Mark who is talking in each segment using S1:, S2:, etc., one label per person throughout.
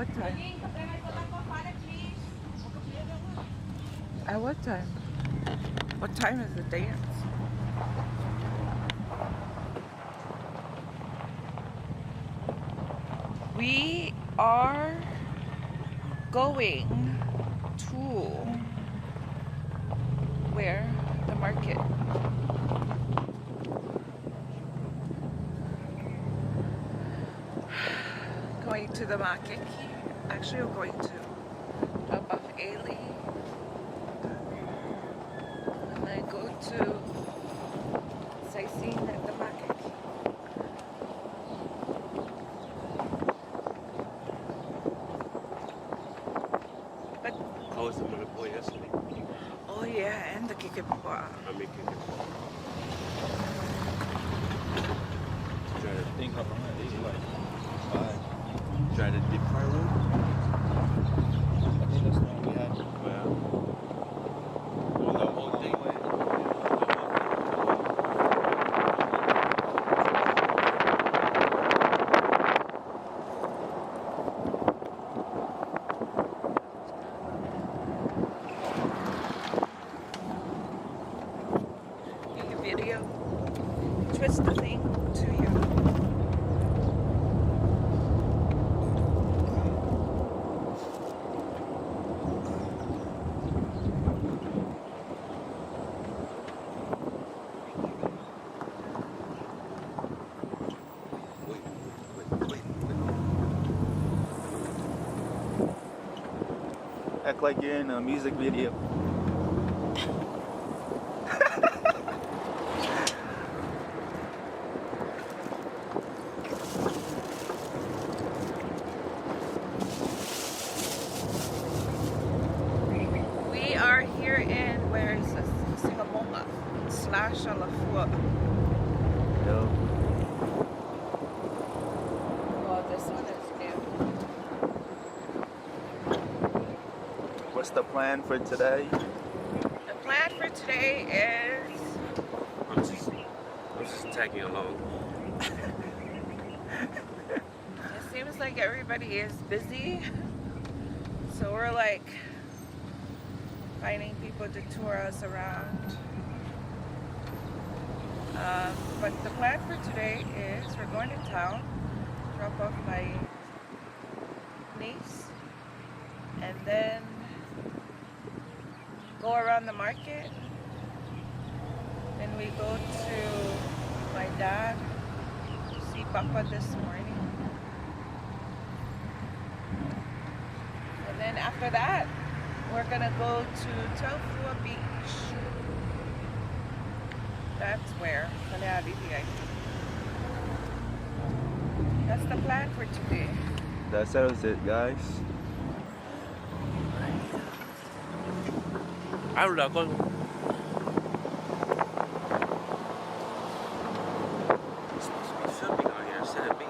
S1: what time? At what time? What time is the dance? We are going to where? The market. Going to the market. Actually, we're going to drop off Ailey and then go to sightseeing at the market. But
S2: I was in Malabo yesterday.
S1: oh yeah, and the Kikipua.
S2: I'm making it.
S3: Try to think how long it is, like 5.
S2: Try the deep fry one.
S3: I think that's the one we had.
S2: Well, well, the whole thing.
S1: In your video, twist the thing to you.
S3: Act like you're in a music video.
S1: We are here in, where is this? Singamonga / Alafua.
S3: Yo.
S1: Well, this one is new.
S3: What's the plan for today?
S1: The plan for today is
S2: I'm just tagging along.
S1: it seems like everybody is busy, so we're like finding people to tour us around. But the plan for today is we're going to town, drop off my niece, and then go around the market. Then we go to my dad, see Papa this morning. And then after that, we're gonna go to Telfua Beach. That's where Kaleabibigay. That's the plan for today.
S3: That settles it, guys.
S2: I'll go. Supposed to be filming out here instead of me.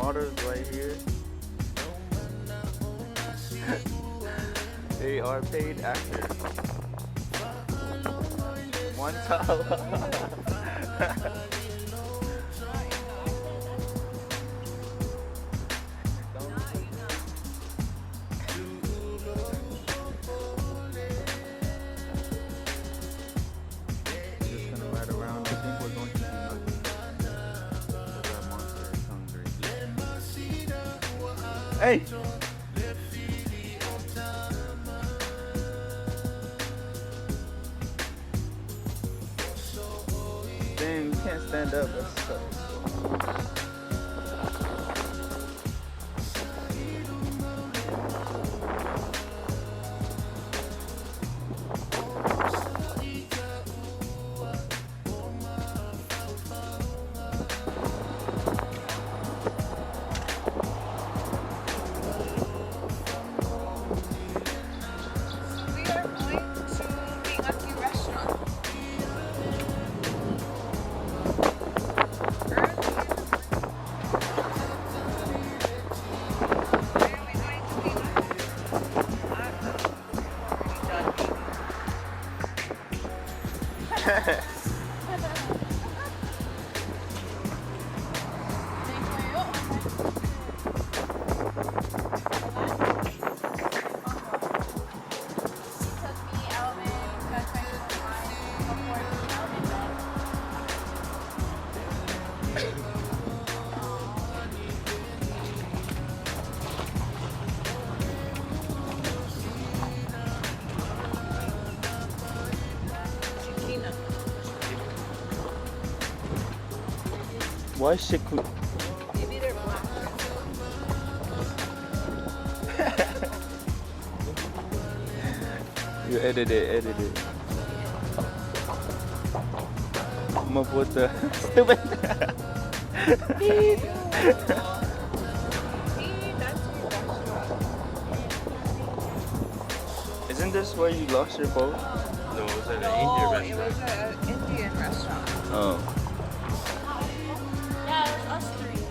S4: models right here. They are paid actors. $1. Just gonna ride around. I think we're going to see nothing. Because our monster is hungry. Hey! Damn, you can't stand up. That sucks.
S1: We are going to Miyaki restaurant.
S4: Why shit?
S1: Maybe they're black.
S4: You edit it. I'm gonna put the stupid.
S1: See, that's your restaurant.
S4: Isn't this where you lost your boat?
S2: No, it was at an
S1: No,
S2: Indian
S1: it
S2: restaurant.
S1: was an Indian restaurant.
S4: Oh.
S5: Yeah, it was us three.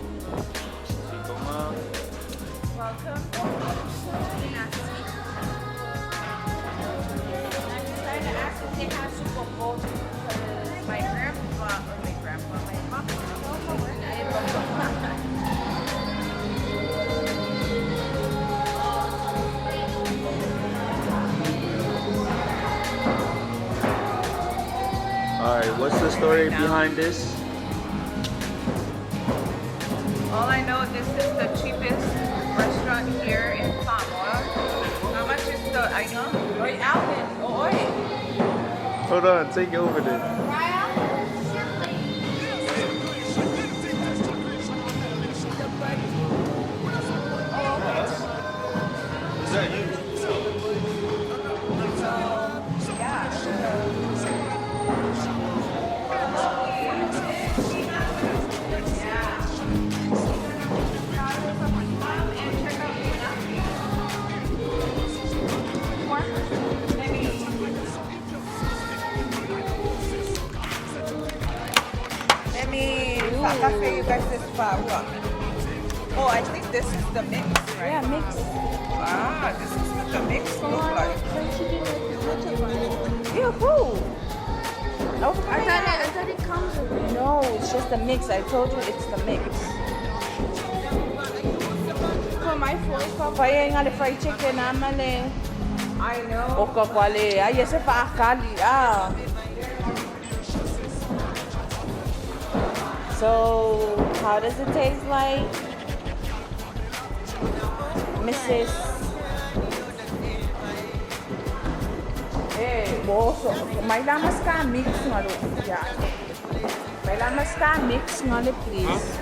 S1: Welcome.
S5: I decided to ask if they have Super Bowl because
S1: My grandpa, my mom,
S4: Alright, what's the story behind this?
S1: all I know, this is the cheapest restaurant here in Samoa. How much is the item? Oi, Alvin. Oi.
S4: Hold on, take it over there.
S3: Is that you?
S1: Let me cafe you guys this far. Oh, I think this is the mix, right?
S5: Yeah, mix.
S1: Ah, this is what the mix look like.
S5: Yeah, who?
S1: Okay.
S5: I thought it comes with it.
S1: No, it's just the mix. I told you it's the mix.
S5: For my voice,
S1: Kaya nga the fried chicken naman eh. I know. O kakwali. Ay, yes, pa akali. Ah. So, how does it taste like? Mrs. Eh, boso. May lamas ka mix nga lo. Yeah. May lamas ka mix nga lo, please.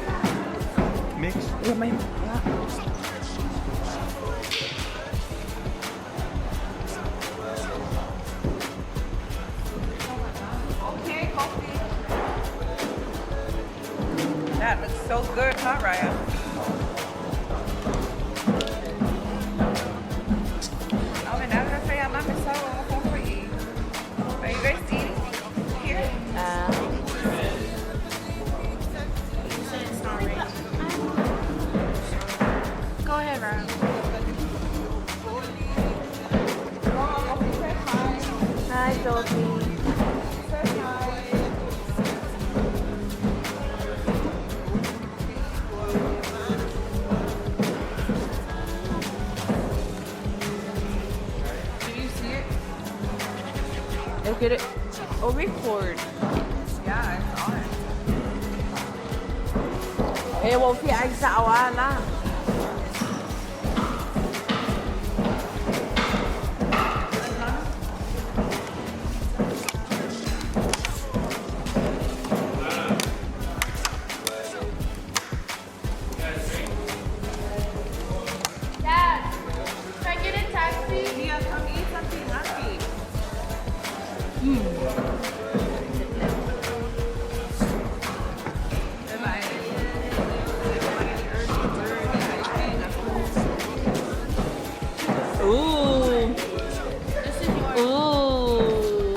S4: Mix?
S1: Yeah, may... Yeah. Okay, coffee. That looks so good, huh, Raya? Oh, and I'm gonna say I'm not so for you. Are you guys eating here?
S5: You said it's not right.
S1: Did you see it?
S6: Look at it. Oh, record.
S1: Yeah, it's on.
S6: Eh, well, si ay sa awala.
S5: Dad, can I get a taxi?
S1: Yeah, come eat something happy.
S6: Ooh.
S5: This is yours.
S6: Ooh.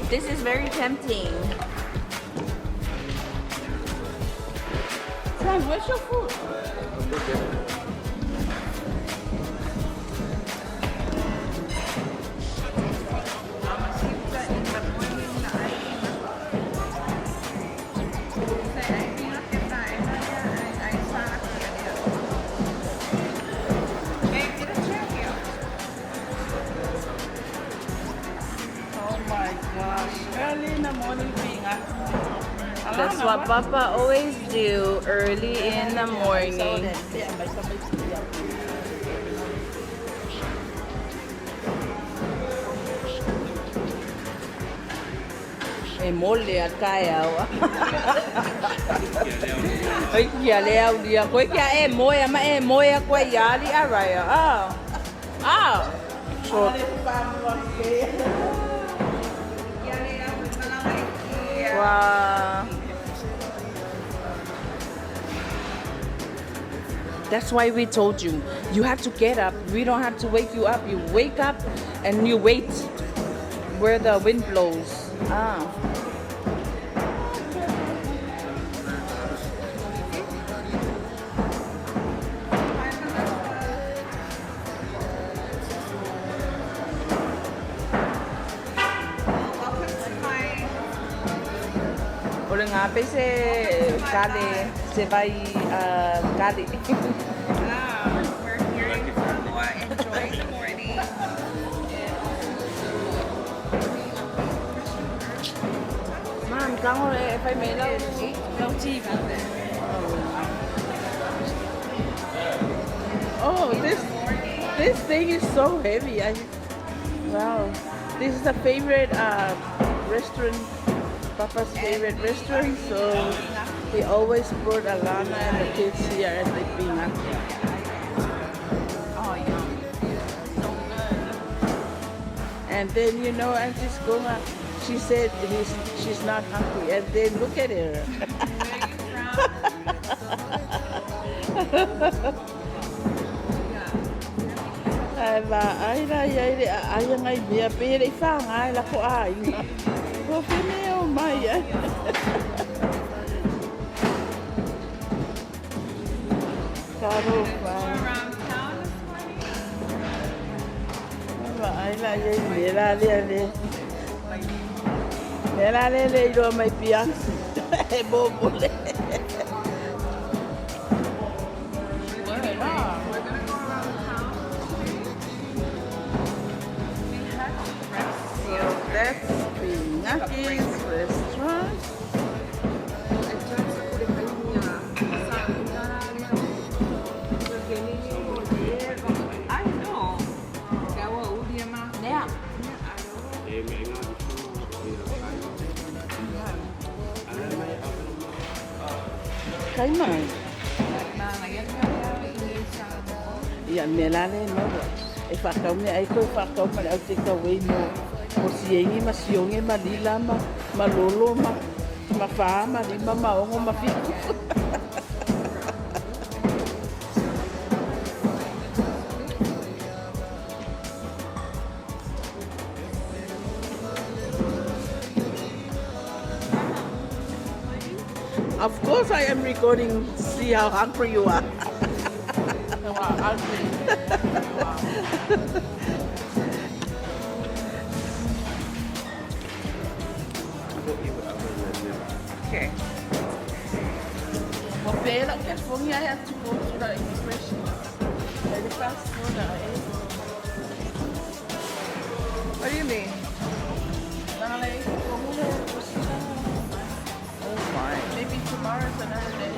S6: This is very tempting. Sam, where's your food?
S1: Oh my gosh. Early in the morning being up.
S6: That's what Papa always do early in the morning. E mole a kaya wa. Oi kia lea ulia. Koe kia e moia ma e moia koe iali a raya. Ah. Ah. So, wow. That's why we told you, you have to get up. We don't have to wake you up. You wake up and you wait where the wind blows. Ah. Ora ngā pe se kale, se vai kale.
S1: We're here in Samoa enjoying the morning.
S6: Mom, tango e whai me lau.
S1: Lau TV.
S6: Oh, this thing is so heavy. Wow. This is a favorite restaurant, Papa's favorite restaurant. So he always brought Alana and the kids here and they bring up.
S1: Oh, yum. So good.
S6: And then Auntie Skoma, she said she's not hungry. And then look at her. Ai la ai ngai mea pere I whanga ai la ko ai. Ko whine o mai ai. Karo whai.
S1: Around town this morning.
S6: Ai la ai me la le. Me la le ro mai pia. E bobole. That's Pingaki's restaurant.
S1: I know. Gawa uliama.
S6: Yeah. Kaiman. Ia me la le no. E whakau me ai koe whakau ma le au te kawei no. O siengi ma sionge ma lila ma lolo ma whaa ma lima ma ongo ma whiku. Of course I am recording to see how hungry you are. today at California, I have to go to the immigration. Very fast for the
S1: What do you mean? Oh my.
S6: Maybe tomorrow is another day.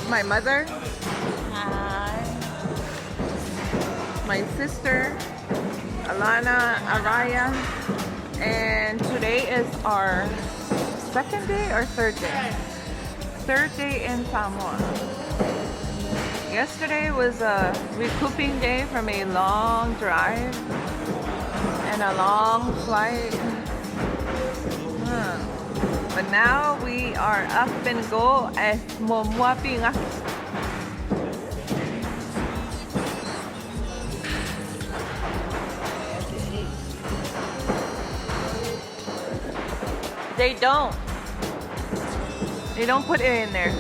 S1: My mother,
S6: Hi.
S1: my sister, Alana, Araya, and today is our second day or third day? Third day in Samoa. Yesterday was a recouping day from a long drive and a long flight. But now we are up and go at Momoapinga. They don't. They don't put it in there.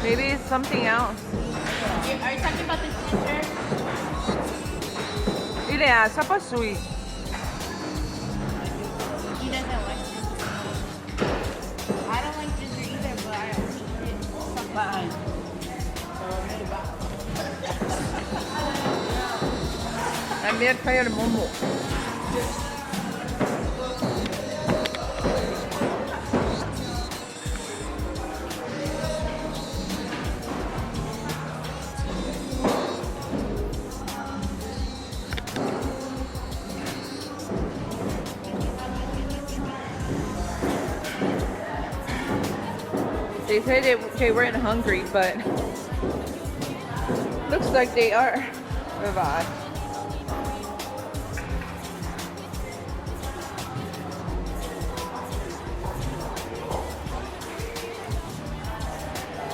S1: Maybe it's something else.
S5: Are you talking about the ginger?
S1: Ile ah, sapa sweet.
S5: He doesn't like ginger. I don't like ginger either, but I eat it sometimes.
S1: También kayo ng momo. They say they weren't hungry, but looks like they are. Bye-bye.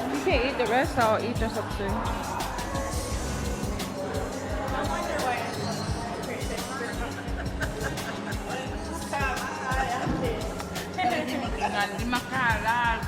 S1: You can eat the rest, I'll eat just up to.
S6: Hindi makalat.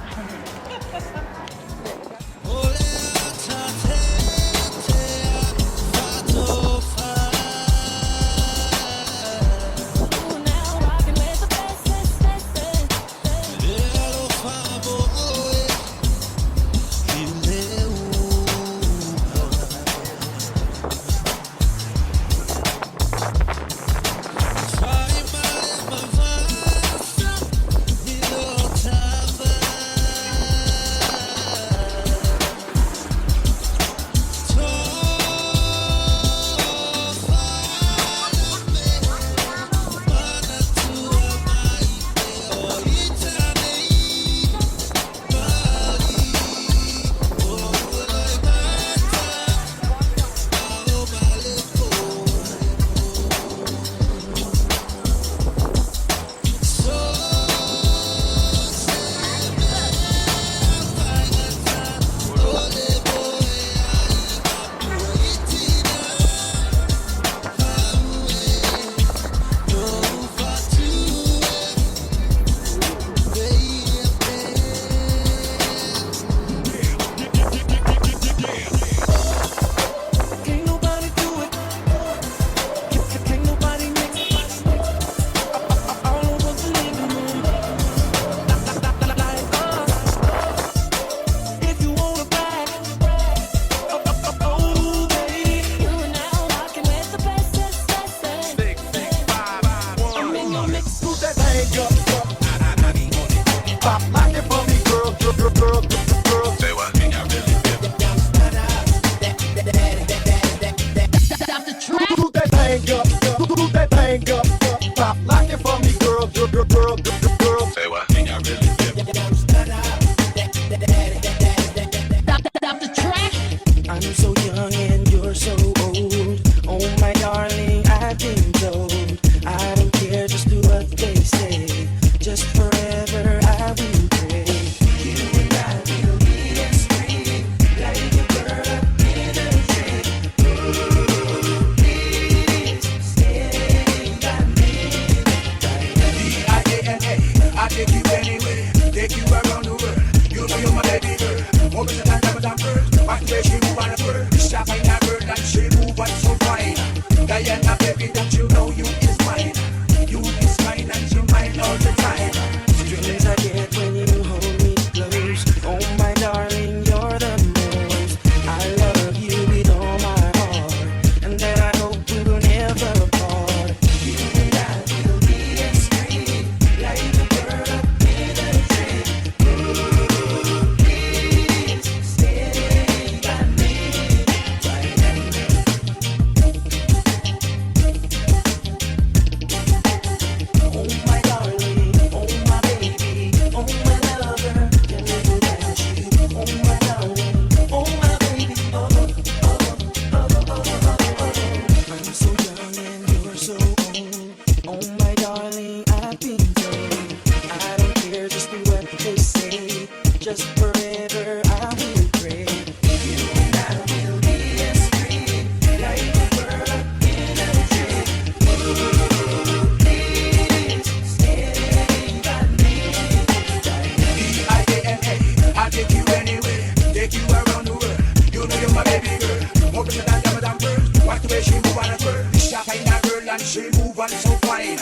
S7: the way she move and twirl. This a kind of girl and she move and so fine.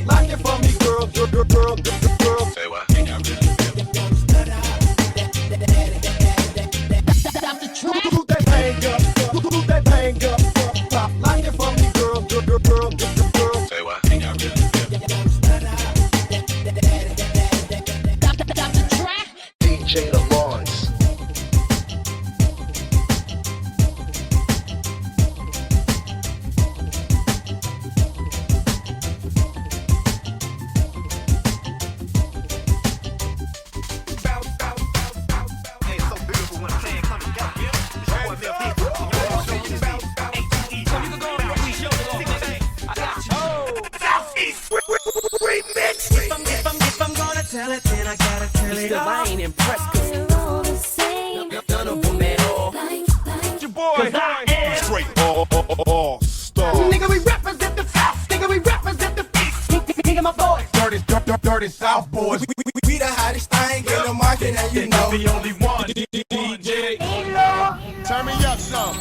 S8: Like it for me, girl, girl. Say what? Do that bang up, do that bang up. Pop like it for me, girl, girl. Say what? DJ Lawrence.
S7: If I'm gonna tell it, then I gotta tell it all. I ain't impressed, cause none of them at all.
S8: Your boy, straight all star.
S7: Nigga, we represent the South. Nigga, we represent the East. Nigga, my boy.
S8: Dirty South boys.
S7: We the hottest thing in the market, and you know.
S3: The only one, DJ.
S8: Turn me up some.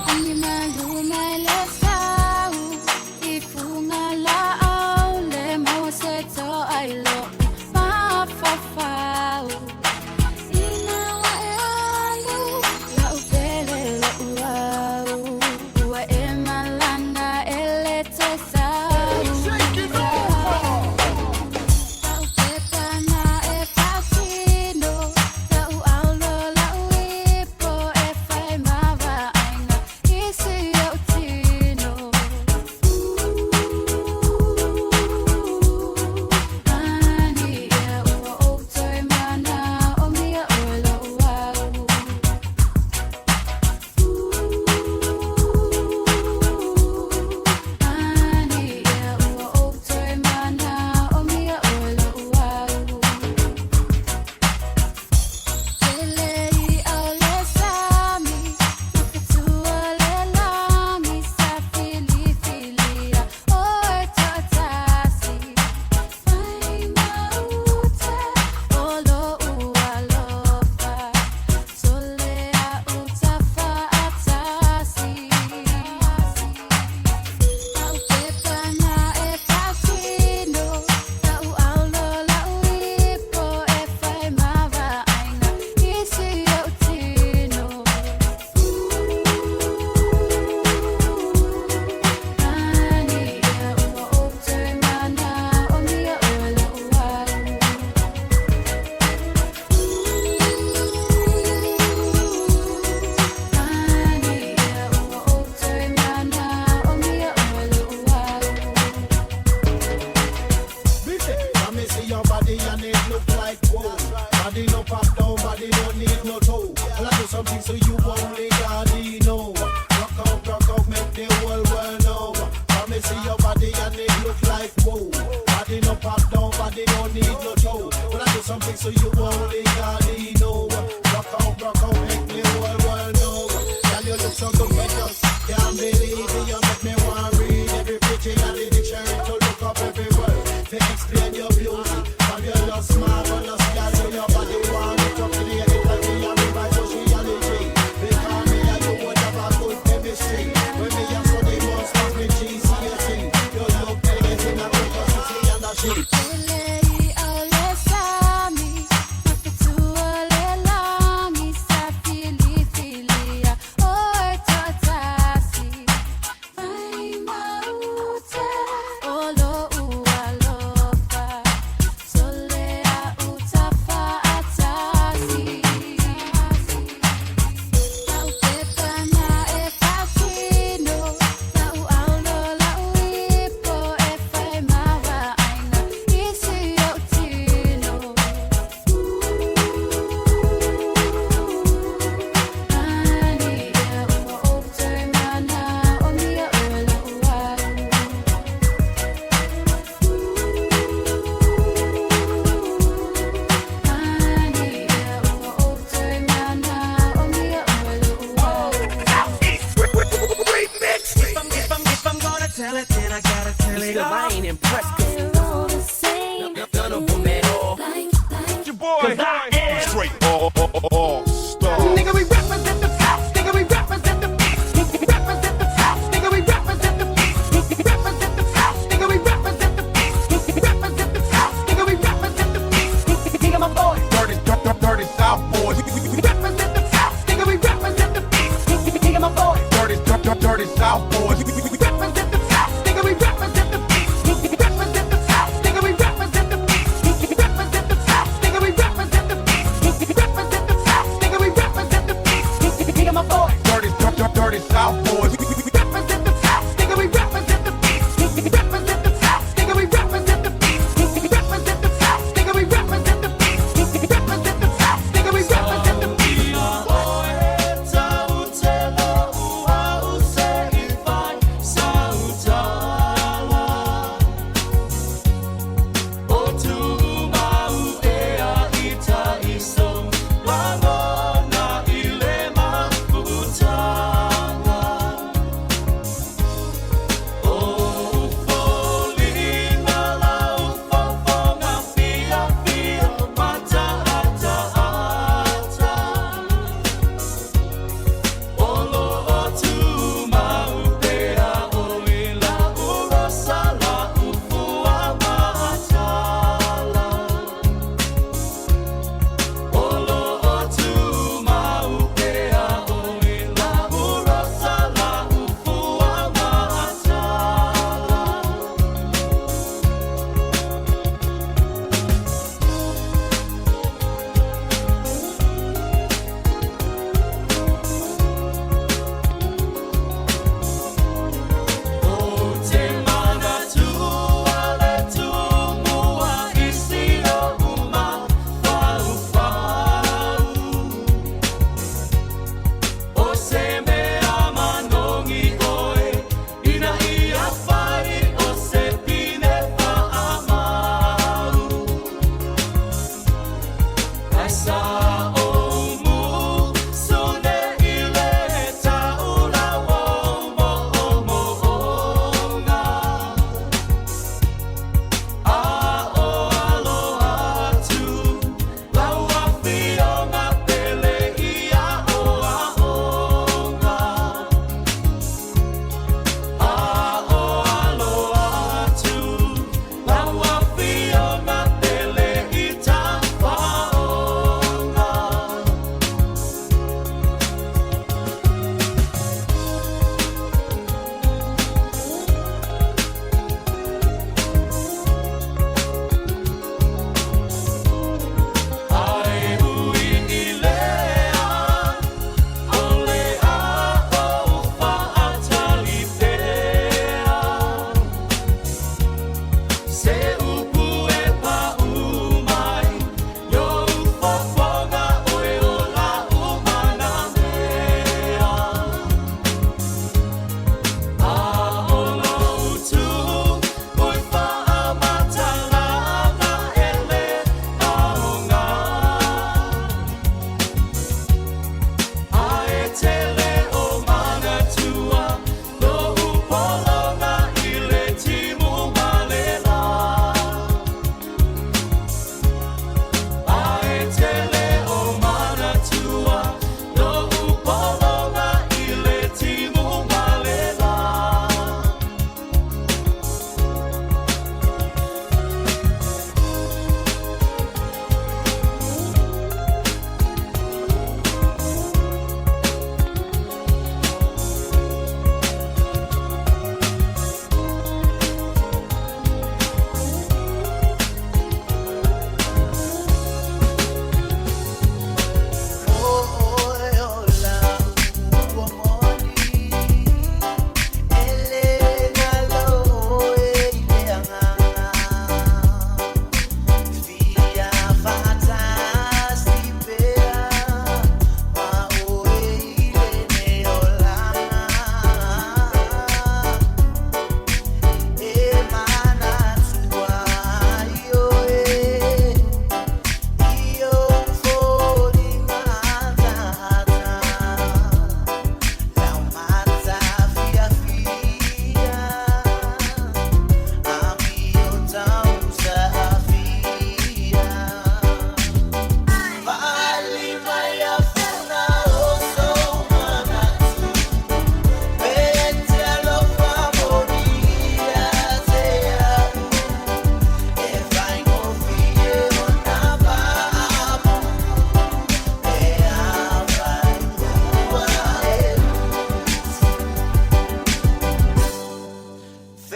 S7: gotta turn it off. I ain't impressed, cause they're all the same. None of them at all.
S8: Your boy, straight all star. Nigga, we represent the South. Nigga, we represent the represent the South. Nigga, we represent the represent the South. Nigga, we represent the represent the South. Nigga, we represent the nigga, my boy. Dirty South boys. We represent the South. Nigga, we represent the nigga, my boy. Dirty South boys. We represent the South. Nigga, we represent the represent the South. Nigga, we represent the represent the South. Nigga, we represent the represent the South.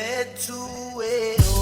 S7: bed too well.